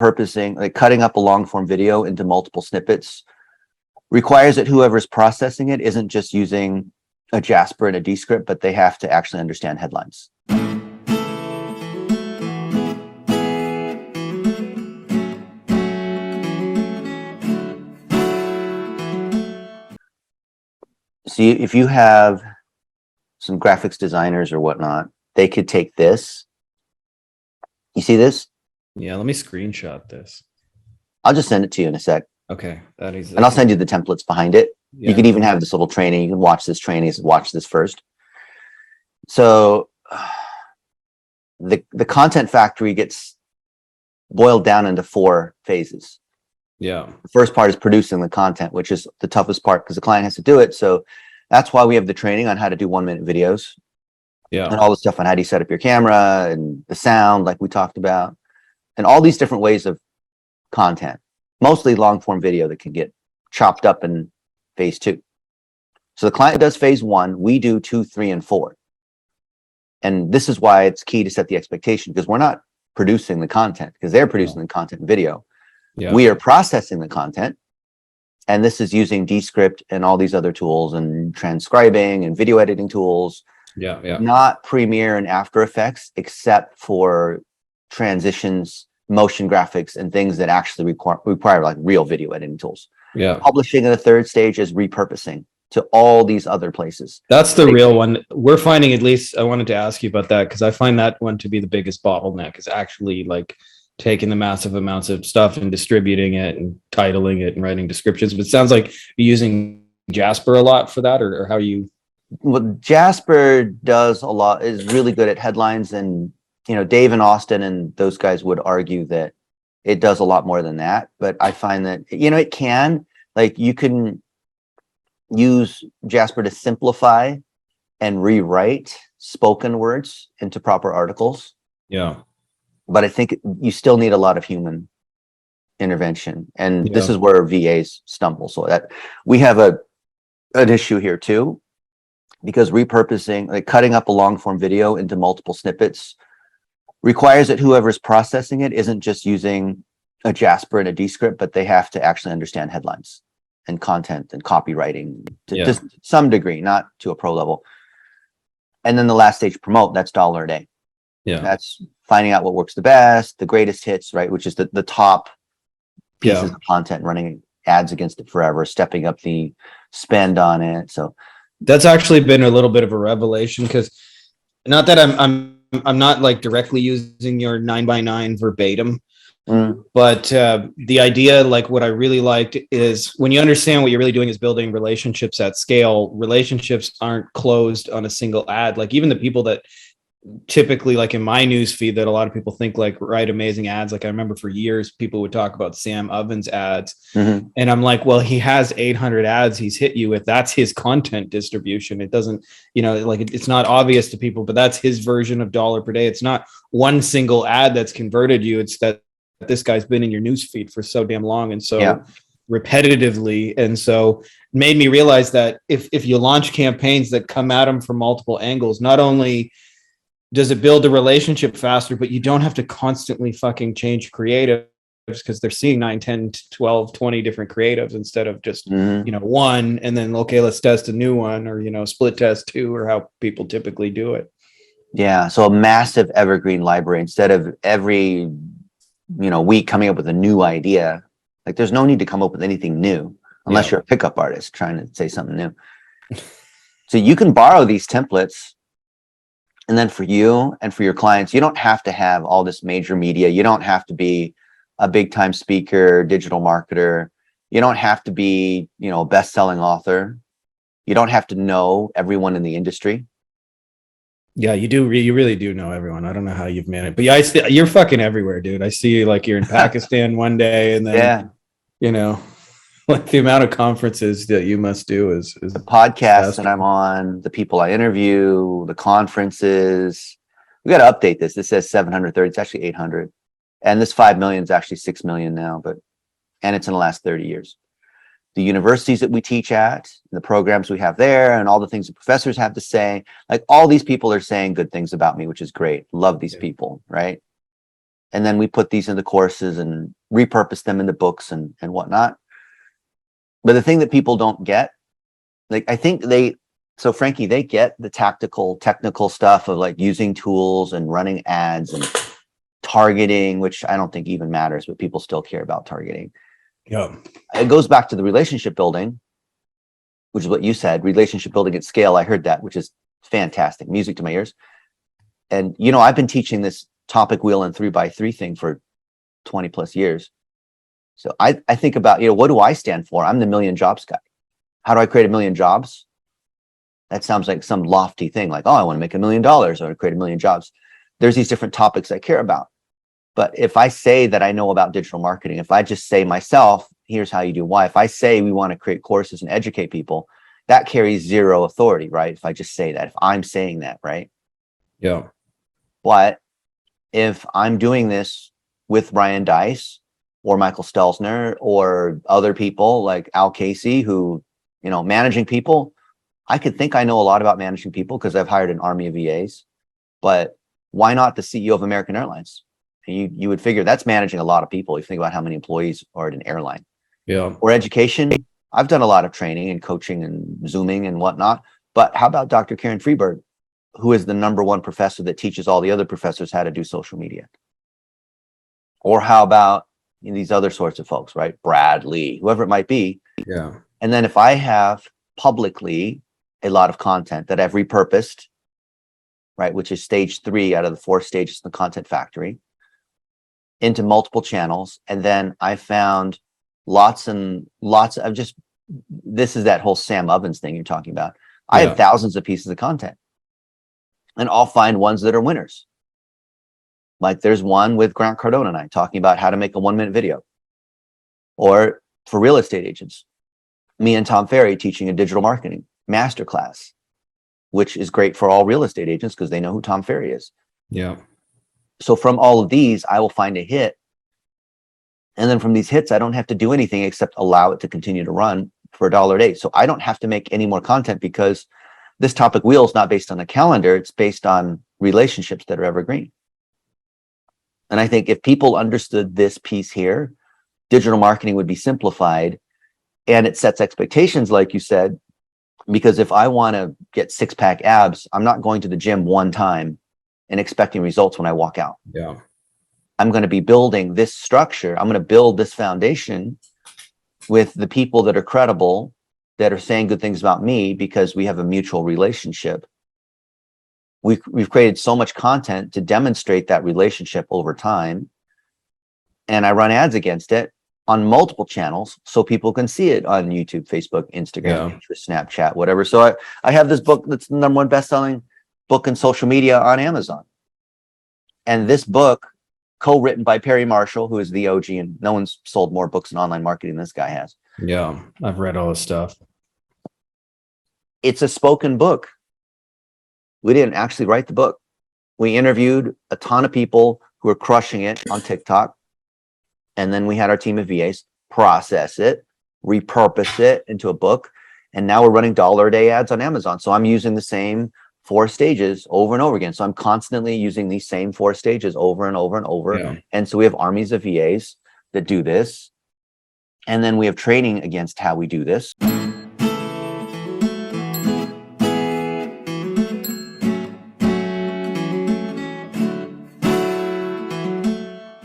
repurposing, like cutting up a long form video into multiple snippets, requires that whoever's processing it isn't just using a Jasper and a Descript, but they have to actually understand headlines. See, if you have some graphics designers or whatnot, they could take this. You see this? Yeah, let me screenshot this. I'll just send it to you in a sec. Okay, that is. And I'll send you the templates behind it. Yeah. You could even have this little training. You can watch this training, watch this first. So the content factory gets boiled down into 4 phases. Yeah. The first part is producing the content, which is the toughest part because the client has to do it. So that's why we have the training on how to do 1-minute videos. Yeah. And all the stuff on how do you set up your camera and the sound, like we talked about, and all these different ways of content, mostly long form video that can get chopped up in phase 2. So the client does phase 1, we do 2, 3, and 4. And this is why it's key to set the expectation, because we're not producing the content because they're producing the content in video. Yeah. We are processing the content. And this is using Descript and all these other tools and transcribing and video editing tools. Yeah. Yeah. Not Premiere and After Effects, except for transitions, motion graphics, and things that actually require like real video editing tools. Yeah. Publishing in the third stage is repurposing to all these other places. That's the real one. We're finding, at least I wanted to ask you about that because I find that one to be the biggest bottleneck, is actually like taking the massive amounts of stuff and distributing it and titling it and writing descriptions. But it sounds like you're using Jasper a lot for that, or how you. Well, Jasper does a lot, is really good at headlines, and Dave and Austin and those guys would argue that it does a lot more than that. But I find that it can, like, you can use Jasper to simplify and rewrite spoken words into proper articles. Yeah. But I think you still need a lot of human intervention, and this is where VAs stumble. So that we have an issue here too, because repurposing, like cutting up a long form video into multiple snippets, requires that whoever's processing it isn't just using a Jasper and a Descript, but they have to actually understand headlines and content and copywriting to some degree, not to a pro level. And then the last stage, promote, that's $1 a day. Yeah. That's finding out what works the best, the greatest hits, right? Which is the top pieces of content, running ads against it forever, stepping up the spend on it. So that's actually been a little bit of a revelation, because not that I'm not like directly using your 9x9 verbatim, but the idea, like what I really liked is when you understand what you're really doing is building relationships at scale. Relationships aren't closed on a single ad. Like even the people that typically, like in my news feed, that a lot of people think like write amazing ads. Like I remember for years people would talk about Sam Ovens ads, and I'm like, well, he has 800 ads he's hit you with. That's his content distribution. It doesn't, like it's not obvious to people, but that's his version of $1 per day. It's not one single ad that's converted you. It's that this guy's been in your news feed for so damn long and so repetitively. And so it made me realize that if you launch campaigns that come at them from multiple angles, not only does it build a relationship faster, but you don't have to constantly fucking change creatives, because they're seeing 9, 10, 12, 20 different creatives instead of just, one, and then, okay, let's test a new one, or, split test 2, or how people typically do it. Yeah. So a massive evergreen library instead of every, week coming up with a new idea. Like there's no need to come up with anything new unless you're a pickup artist trying to say something new. So you can borrow these templates. And then for you and for your clients, you don't have to have all this major media. You don't have to be a big time speaker, digital marketer. You don't have to be, a best-selling author. You don't have to know everyone in the industry. Yeah, you do. You really do know everyone. I don't know how you've managed, but yeah, you're fucking everywhere, dude. I see you like you're in Pakistan one day, and then, like the amount of conferences that you must do is the podcast that I'm on, the people I interview, the conferences. We got to update this. This says 730. It's actually 800. And this 5 million is actually 6 million now, and it's in the last 30 years. The universities that we teach at, the programs we have there, and all the things the professors have to say, like all these people are saying good things about me, which is great. Love these people, right? And then we put these into courses and repurpose them into books and whatnot. But the thing that people don't get, like, I think so Frankie, they get the technical stuff of like using tools and running ads and targeting, which I don't think even matters, but people still care about targeting. Yeah. It goes back to the relationship building, which is what you said, relationship building at scale. I heard that, which is fantastic, music to my ears. And, you know, I've been teaching this topic wheel and 3x3 thing for 20 plus years. So I think about, you know, what do I stand for? I'm the million jobs guy. How do I create a million jobs? That sounds like some lofty thing, like, oh, I want to make $1 million, or I want to create 1 million jobs. There's these different topics I care about. But if I say that I know about digital marketing, if I just say myself, here's how you do why. If I say we want to create courses and educate people, that carries zero authority, right? If I just say that, if I'm saying that, right? Yeah. But if I'm doing this with Ryan Dice or Michael Stelzner or other people like Al Casey, who, you know, managing people, I could think I know a lot about managing people because I've hired an army of VAs, but why not the CEO of American Airlines? You would figure that's managing a lot of people. You think about how many employees are at an airline. Yeah. Or education. I've done a lot of training and coaching and Zooming and whatnot. But how about Dr. Karen Freeberg, who is the #1 professor that teaches all the other professors how to do social media? Or how about these other sorts of folks, right? Brad Lee, whoever it might be. Yeah. And then if I have publicly a lot of content that I've repurposed, right, which is stage 3 out of the 4 stages in the content factory, into multiple channels, and then I found lots and lots of just, this is that whole Sam Ovens thing you're talking about. I have thousands of pieces of content, and I'll find ones that are winners. Like there's one with Grant Cardone and I talking about how to make a 1-minute video. Or for real estate agents, me and Tom Ferry teaching a digital marketing masterclass, which is great for all real estate agents because they know who Tom Ferry is. Yeah. So from all of these, I will find a hit. And then from these hits, I don't have to do anything except allow it to continue to run for $1 a day. So I don't have to make any more content because this topic wheel is not based on a calendar. It's based on relationships that are evergreen. And I think if people understood this piece here, digital marketing would be simplified, and it sets expectations, like you said, because if I want to get 6-pack abs, I'm not going to the gym one time and expecting results when I walk out. Yeah. I'm going to be building this structure. I'm going to build this foundation with the people that are credible, that are saying good things about me because we have a mutual relationship. We've created so much content to demonstrate that relationship over time. And I run ads against it on multiple channels so people can see it on YouTube, Facebook, Instagram, Pinterest, Snapchat, whatever. So I have this book that's the #1 best-selling book in social media on Amazon. And this book, co-written by Perry Marshall, who is the OG, and no one's sold more books in online marketing than this guy has. Yeah. I've read all his stuff. It's a spoken book. We didn't actually write the book. We interviewed a ton of people who are crushing it on TikTok. And then we had our team of VAs process it, repurpose it into a book. And now we're running $1 a day ads on Amazon. So I'm using the same 4 stages over and over again. So I'm constantly using these same 4 stages over and over and over. Yeah. And so we have armies of VAs that do this. And then we have training against how we do this.